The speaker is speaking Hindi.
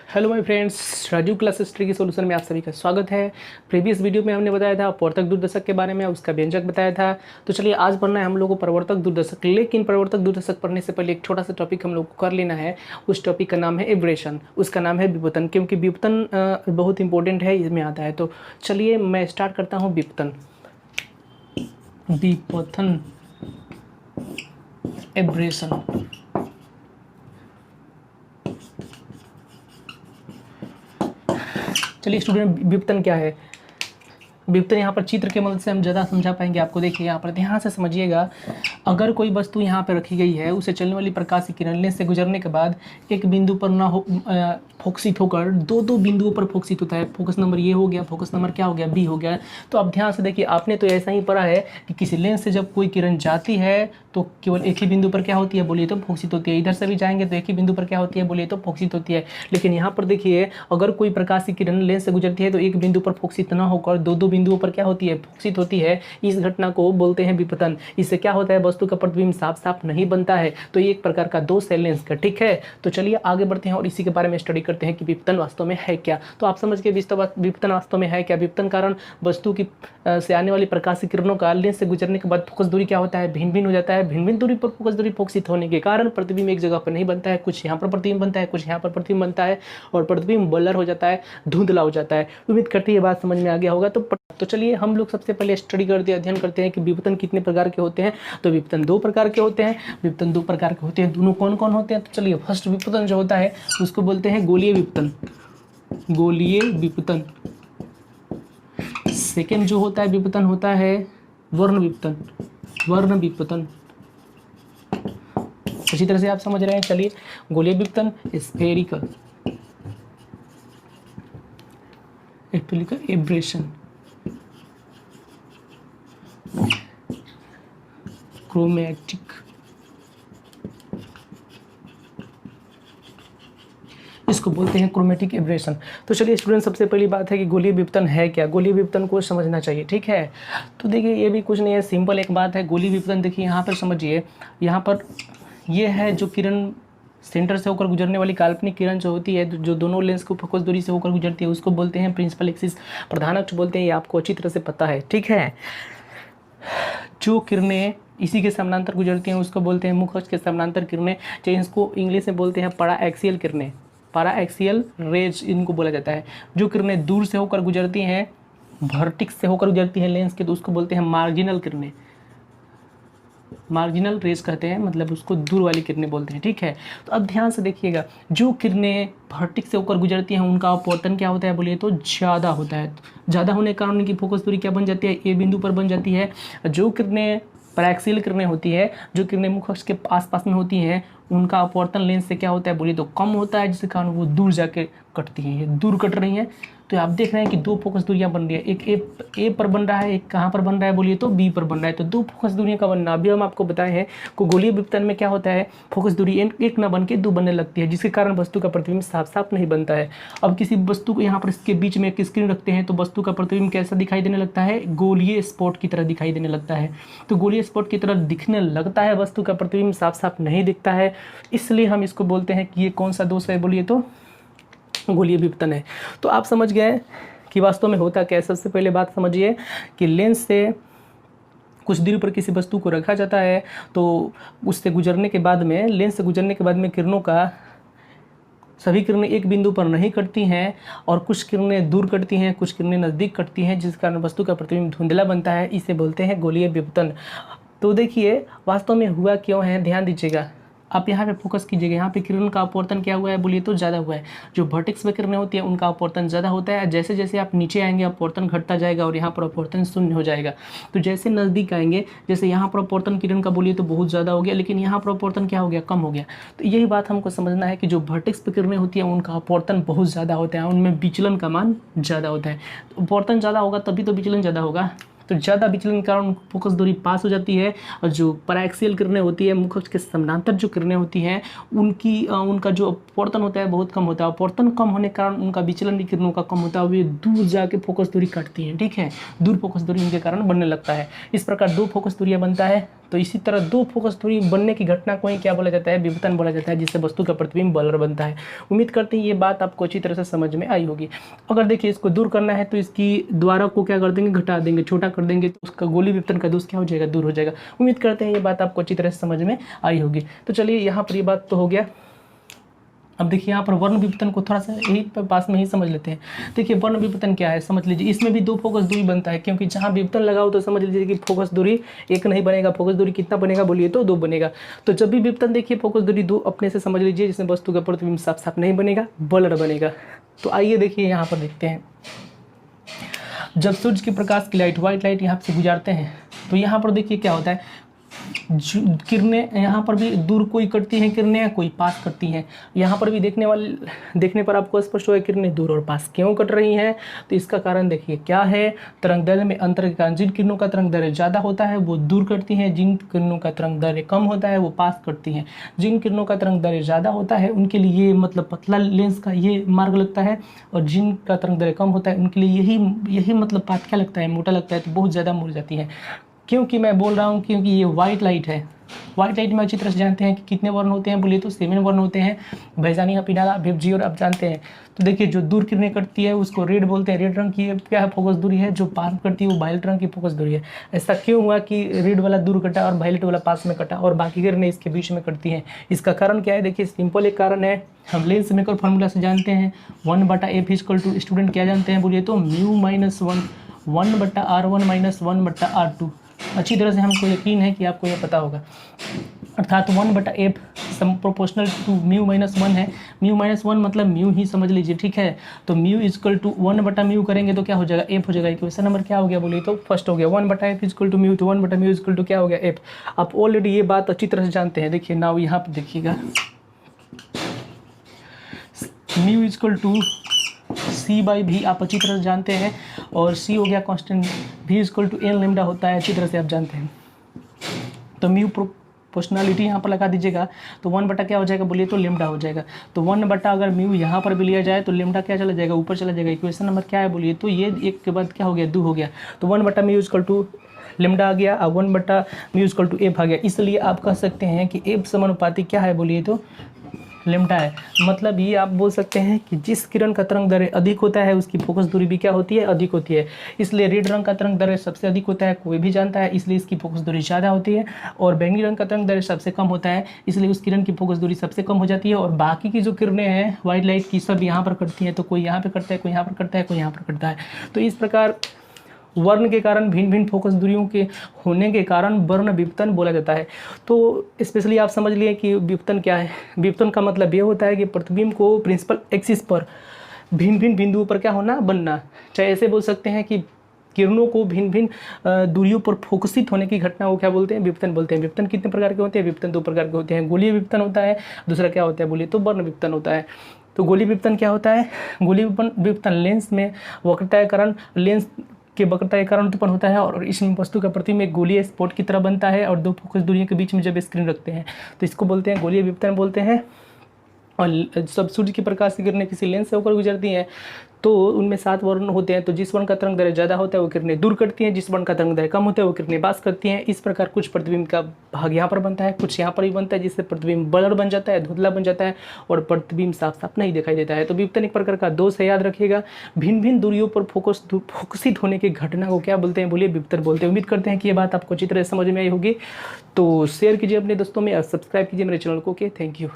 Hello my friends, Raju class history की सोल्यूशन में आप सभी का स्वागत है। प्रीवियस वीडियो में हमने बताया था प्रवर्तक दूरदर्शक के बारे में, उसका व्यंजक बताया था। तो चलिए आज पढ़ना है हम लोग को प्रवर्तक दूरदर्शक। लेकिन प्रवर्तक दूरदर्शक पढ़ने से पहले एक छोटा सा टॉपिक हम लोग को कर लेना है। उस टॉपिक का नाम है एब्रेशन, उसका नाम है विपतन, क्योंकि विपतन बहुत इंपॉर्टेंट है, इसमें आता है। तो चलिए मैं स्टार्ट करता हूँ। विपतन, विपतन, एब्रेशन। चलिए स्टूडेंट, विपतन क्या है? विपतन यहाँ पर चित्र के मदद से हम ज़्यादा समझा पाएंगे आपको। देखिए यहाँ पर ध्यान से समझिएगा। अगर कोई वस्तु यहाँ पर रखी गई है, उसे चलने वाली प्रकाश की किरण लेंस से गुजरने के बाद एक बिंदु पर ना हो फोकसित होकर दो बिंदुओं पर फोकसित होता है। फोकस नंबर ये हो गया, फोकस नंबर क्या हो गया, बी हो गया। तो आप ध्यान से देखिए, आपने तो ऐसा ही पढ़ा है कि किसी लेंस से जब कोई किरण जाती है तो केवल एक ही बिंदु पर क्या होती है बोलिए तो फोकसित होती है। इधर से भी जाएंगे तो एक ही बिंदु पर क्या होती है बोलिए तो फोकसित होती है। लेकिन यहाँ पर देखिए, अगर कोई प्रकाश की किरण लेंस से गुजरती है तो एक बिंदु पर फोकसित न होकर दो बिंदुओं पर क्या होती है, फोकसित होती है। इस घटना को बोलते हैं विपतन। इससे क्या होता है, वस्तु का प्रतिबिंब साफ साफ नहीं बनता है। तो ये एक प्रकार का दोष है लेंस का, ठीक है। तो चलिए आगे बढ़ते हैं और इसी के बारे में स्टडी करते हैं कि विपतन वास्तव में है क्या। तो आप समझ के विपतन वास्तव में है क्या। विपतन कारण वस्तु की से आने वाली प्रकाश की किरणों का लेंस से गुजरने के बाद फोकस दूरी क्या होता है, भिन्न भिन्न हो जाता है। भिन्न भिन्न दूरी पर फोकस दूरी फोकसित होने के कारण प्रतिबिंब एक जगह पर नहीं बनता है। कुछ यहाँ पर प्रतिबिंब बनता है, कुछ यहाँ पर प्रतिबिंब बनता है, और प्रतिबिंब ब्लर हो जाता है, धुंधला हो जाता है। उम्मीद करती है बात समझ में आ गया होगा। तो चलिए हम लोग सबसे पहले स्टडी करते हैं, अध्ययन करते हैं कि विपतन कितने प्रकार के होते हैं। तो विपतन दो प्रकार के होते हैं। विपतन दो प्रकार के होते हैं, दोनों कौन कौन होते हैं? तो चलिए, फर्स्ट विपतन जो होता है उसको बोलते हैं गोलीय विपतन, गोलीय विपतन। सेकेंड जो होता है विपतन होता है वर्ण विपतन, वर्ण विपतन। अच्छी तरह से आप समझ रहे हैं। चलिए, गोलीय विपतन, स्फेरिकल, एब्रेशन, क्रोमैटिक, इसको बोलते हैं क्रोमैटिक एब्रेशन। तो चलिए स्टूडेंट, सबसे पहली बात है कि गोलीय विपतन है क्या। गोलीय विपतन को समझना चाहिए, ठीक है। तो देखिए, ये भी कुछ नहीं है, सिंपल एक बात है। गोलीय विपतन देखिए यहाँ पर समझिए, यहाँ पर ये है जो किरण सेंटर से होकर गुजरने वाली काल्पनिक किरण जो होती है, जो दोनों लेंस को फोकस दूरी से होकर गुजरती है, उसको बोलते हैं प्रिंसिपल एक्सिस, प्रधान अक्ष बोलते हैं। ये आपको अच्छी तरह से पता है, ठीक है। जो किरणें इसी के समानांतर गुजरती हैं उसको बोलते हैं मुख्य अक्ष के समानांतर किरणें, चाहे इसको इंग्लिश में बोलते हैं पैरा एक्सियल किरणें, पैरा एक्सियल रेज इनको बोला जाता है। जो किरणें दूर से होकर गुजरती हैं, वर्टिक्स से होकर गुजरती हैं लेंस के, तो उसको बोलते हैं मार्जिनल किरणें, मार्जिनल रेज कहते हैं, मतलब उसको दूर वाली किरणें बोलते हैं, ठीक है। तो अब ध्यान से देखिएगा, जो किरणें वर्टिक्स से होकर गुजरती हैं उनका अपवर्तन क्या होता है बोलिए तो ज़्यादा होता है। ज़्यादा होने के कारण उनकी फोकस दूरी क्या बन जाती है, ए बिंदु पर बन जाती है। जो किरणें पैराक्सियल किरणें होती है, जो किरणें मुख्य अक्ष के आसपास में होती हैं, उनका अपवर्तन लेंस से क्या होता है बोलिए तो कम होता है, जिसके कारण वो दूर जाके कटती हैं। ये दूर कट रही हैं। तो आप देख रहे हैं कि दो फोकस दूरियां बन रही है, एक ए पर बन रहा है, एक कहाँ पर बन रहा है बोलिए तो बी पर बन रहा है। तो दो फोकस दूरियां का बनना, अभी हम आपको बताए हैं कि गोलीय विपतन में क्या होता है, फोकस दूरी एक ना बन के दो बनने लगती है, जिसके कारण वस्तु का प्रतिबिंब साफ साफ नहीं बनता है। अब किसी वस्तु को यहाँ पर इसके बीच में एक स्क्रीन रखते हैं तो वस्तु का प्रतिबिंब कैसा दिखाई देने लगता है, गोलीय स्पॉट की तरह दिखाई देने लगता है। तो गोलीय स्पॉट की तरह दिखने लगता है, वस्तु का प्रतिबिंब साफ साफ नहीं दिखता है। इसलिए हम इसको बोलते हैं कि ये कौन सा दोष है बोलिए तो गोलीय विपतन है। तो आप समझ गए कि वास्तव में होता क्या है। सबसे पहले बात समझिए कि लेंस से कुछ दूरी पर किसी वस्तु को रखा जाता है, तो उससे गुजरने के बाद में, लेंस से गुजरने के बाद में किरणों का सभी किरणें एक बिंदु पर नहीं कटती हैं, और कुछ किरणें दूर कटती हैं, कुछ किरणें नज़दीक कटती हैं, जिस कारण वस्तु का प्रतिबिंब धुंधला बनता है। इसे बोलते हैं गोलीय विपतन। तो देखिए वास्तव में हुआ क्यों है, ध्यान दीजिएगा। आप यहाँ पे फोकस कीजिएगा, यहाँ पे किरण का अपवर्तन क्या हुआ है बोलिए तो ज़्यादा हुआ है। जो वर्टेक्स पे किरणें होती है उनका अपवर्तन ज़्यादा होता है। जैसे जैसे आप नीचे आएंगे अपवर्तन घटता जाएगा और यहाँ पर अपवर्तन शून्य हो जाएगा। तो जैसे नज़दीक आएंगे, जैसे यहाँ पर अपवर्तन किरण का बोलिए तो बहुत ज़्यादा हो गया, लेकिन यहाँ पर अपवर्तन क्या हो गया, कम हो गया। तो यही बात हमको समझना है कि जो वर्टेक्स पे किरणें होती हैं उनका अपवर्तन बहुत ज़्यादा होता है, उनमें विचलन का मान ज़्यादा होता है। तो अपवर्तन ज़्यादा होगा तभी तो विचलन ज़्यादा होगा। तो ज़्यादा विचलन के कारण फोकस दूरी पास हो जाती है, और जो पैराक्सियल किरणें होती है, मुख्य अक्ष के समानांतर जो किरणें होती हैं, उनका जो अपवर्तन होता है बहुत कम होता है। अपवर्तन कम होने के कारण उनका विचलन भी किरणों का कम होता है, वे दूर जाके फोकस दूरी काटती हैं, ठीक है, दूर फोकस दूरी उनके कारण बनने लगता है। इस प्रकार दो फोकस दूरियां बनता है। तो इसी तरह दो फोकस दूरी बनने की घटना को ही क्या बोला जाता है, विवर्तन बोला जाता है, जिससे वस्तु का प्रतिबिंब बलर बनता है। उम्मीद करते हैं ये बात आपको अच्छी तरह से समझ में आई होगी। अगर देखिए इसको दूर करना है तो इसकी द्वारा को क्या कर देंगे, घटा देंगे, छोटा कर देंगे, तो उसका गोली विवर्तन का दोष क्या हो जाएगा, दूर हो जाएगा। उम्मीद करते हैं ये बात आपको अच्छी तरह से समझ में आई होगी। तो चलिए यहाँ पर ये बात तो हो गया। अब देखिए यहाँ पर वर्ण विवर्तन को थोड़ा सा यही पास में ही समझ लेते हैं। देखिए वर्ण विवर्तन क्या है समझ लीजिए। इसमें भी दो फोकस दूरी बनता है, क्योंकि जहाँ विवर्तन लगाओ तो समझ लीजिए कि फोकस दूरी एक नहीं बनेगा, फोकस दूरी कितना बनेगा बोलिए तो दो बनेगा। तो जब भी विवर्तन देखिए फोकस दूरी दो अपने से समझ लीजिए, जिसमें वस्तु का प्रतिबिंब साफ साफ नहीं बनेगा, बलर बनेगा। तो आइए देखिए यहाँ पर देखते हैं। जब सूर्य के प्रकाश की लाइट, व्हाइट लाइट यहाँ से गुजारते हैं तो यहाँ पर देखिए क्या होता है, किरणें यहाँ पर भी दूर कोई करती हैं किरणें, कोई पास करती हैं। यहाँ पर भी देखने पर आपको स्पष्ट होगा किरणें दूर और पास क्यों कट रही हैं। तो इसका कारण देखिए क्या है, तरंग दैर्ध्य में अंतर के कारण जिन किरणों का तरंग दैर्ध्य ज़्यादा होता है वो दूर करती हैं, जिन किरणों का तरंग दैर्ध्य कम होता है वो पास करती हैं। जिन किरणों का तरंग दैर्ध्य ज़्यादा होता है उनके लिए ये मतलब पतला लेंस का ये मार्ग लगता है, और जिनका तरंग दैर्ध्य कम होता है उनके लिए यही मतलब पाथ क्या लगता है, मोटा लगता है, तो बहुत ज़्यादा मुड़ जाती है। क्योंकि मैं बोल रहा हूँ क्योंकि ये व्हाइट लाइट है। व्हाइट लाइट में अच्छी तरह से जानते हैं कि कितने वर्ण होते हैं बोलिए तो 7 वर्ण होते हैं, बैजानिया, पिनाला, विबजी और अब जानते हैं। तो देखिए जो दूर किरणें करती है उसको रेड बोलते हैं, रेड रंग की क्या है फोकस दूरी है, जो पास करती है वो वायलेट रंग की फोकस दूरी है। ऐसा क्यों हुआ कि रेड वाला दूर कटा और वायलेट वाला पास में कटा और बाकी किरणें इसके बीच में करती हैं। इसका कारण क्या है, देखिए सिंपल एक कारण है, हम लेंस मेकर फॉर्मूला से जानते हैं 1/f = स्टूडेंट क्या जानते हैं बोलिए तो μ-1 1/r1 - 1/r2। अच्छी तरह से हमको यकीन है कि आपको यह पता होगा, अर्थात 1/f प्रोपोर्शनल टू μ-1 है। μ-1 मतलब म्यू ही समझ लीजिए, ठीक है। तो म्यू = 1/μ करेंगे तो क्या हो जाएगा, f हो जाएगा। क्वेश्चन नंबर क्या हो गया बोलिए तो फर्स्ट हो गया, 1/f = म्यू, तो 1/μ = क्या हो गया, f। आप ऑलरेडी ये बात अच्छी तरह से जानते हैं। देखिए नाउ यहाँ पर देखिएगा, म्यू = c/v आप अच्छी तरह से जानते हैं, और c हो गया कांस्टेंट, v = n लैम्डा होता है, अच्छी तरह से आप जानते हैं। तो म्यू प्रोपोर्शनलिटी यहाँ पर लगा दीजिएगा, तो 1 क्या हो जाएगा बोलिए तो लैम्डा हो जाएगा। तो 1 अगर म्यू यहाँ पर भी लिया जाए तो लैम्डा क्या चला जाएगा, ऊपर चला जाएगा। इक्वेशन नंबर क्या है बोलिए तो ये एक के बाद क्या हो गया, 2 हो गया। तो 1/μ = लैम्डा आ गया, और 1/μ = f आ गया। इसलिए आप कह सकते हैं कि f समानुपाती क्या है बोलिए तो लैम्डा है। मतलब ये आप बोल सकते हैं कि जिस किरण का तरंग दैर्ध्य अधिक होता है उसकी फोकस दूरी भी क्या होती है, अधिक होती है। इसलिए रेड रंग का तरंग दैर्ध्य सबसे अधिक होता है, कोई भी जानता है, इसलिए इसकी फोकस दूरी ज़्यादा होती है। और बैंगनी रंग का तरंग दैर्ध्य सबसे कम होता है, इसलिए उस किरण की फोकस दूरी सबसे कम हो जाती है। और बाकी की जो किरणें हैं व्हाइट लाइट की सब यहाँ पर कटती हैं, तो कोई यहाँ पर कटता है, कोई यहाँ पर कटता है, कोई यहाँ पर कटता है। तो इस प्रकार वर्ण के कारण भिन्न भिन्न फोकस दूरियों के होने के कारण वर्ण विवर्तन बोला जाता है। तो स्पेशली आप समझ लिए कि विवर्तन क्या है। विवर्तन का मतलब ये होता है कि प्रतिबिंब को प्रिंसिपल एक्सिस पर भिन्न भिन्न बिंदुओं पर क्या होना, बनना। चाहे ऐसे बोल सकते हैं कि किरणों को भिन्न भिन्न दूरियों पर फोकसित होने की घटना को क्या बोलते हैं, विवर्तन बोलते हैं। विवर्तन कितने प्रकार के होते हैं, विवर्तन 2 प्रकार के होते हैं। गोलीय विवर्तन होता है, दूसरा क्या होता है बोलिए तो वर्ण विवर्तन होता है। तो गोलीय विवर्तन क्या होता है, गोलीय विवर्तन लेंस में वक्रता के कारण, लेंस के वक्रता के कारण उत्पन्न होता है, और इसमें वस्तु का प्रतिबिंब एक गोलीय स्पॉट की तरह बनता है, और दो फोकस दूरियों के बीच में जब स्क्रीन रखते हैं तो इसको बोलते हैं गोलीय विवर्तन बोलते हैं। और सब सूर्य की प्रकाश की किरणें किसी लेंस से होकर गुजरती हैं तो उनमें 7 वर्ण होते हैं। तो जिस वर्ण का तरंग दैर्ध्य ज़्यादा होता है वो किरणें दूर करती हैं, जिस वर्ण का तरंग दैर्ध्य कम होता है वो किरणें पास करती हैं। इस प्रकार कुछ प्रतिबिंब का भाग यहाँ पर बनता है, कुछ यहाँ पर भी बनता है, जिससे प्रतिबिंब ब्लर बन जाता है, धुंधला बन जाता है, और प्रतिबिंब साफ साफ नहीं दिखाई देता है। तो विवर्तन एक प्रकार का दोष है, याद रखिएगा। भिन्न भिन्न दूरियों पर फोकसित होने की घटना को क्या बोलते हैं बोलिए, विवर्तन बोलते हैं। उम्मीद करते हैं कि ये बात आपको अच्छी तरह समझ में आई होगी। तो शेयर कीजिए अपने दोस्तों में और सब्सक्राइब कीजिए मेरे चैनल को। Thank you.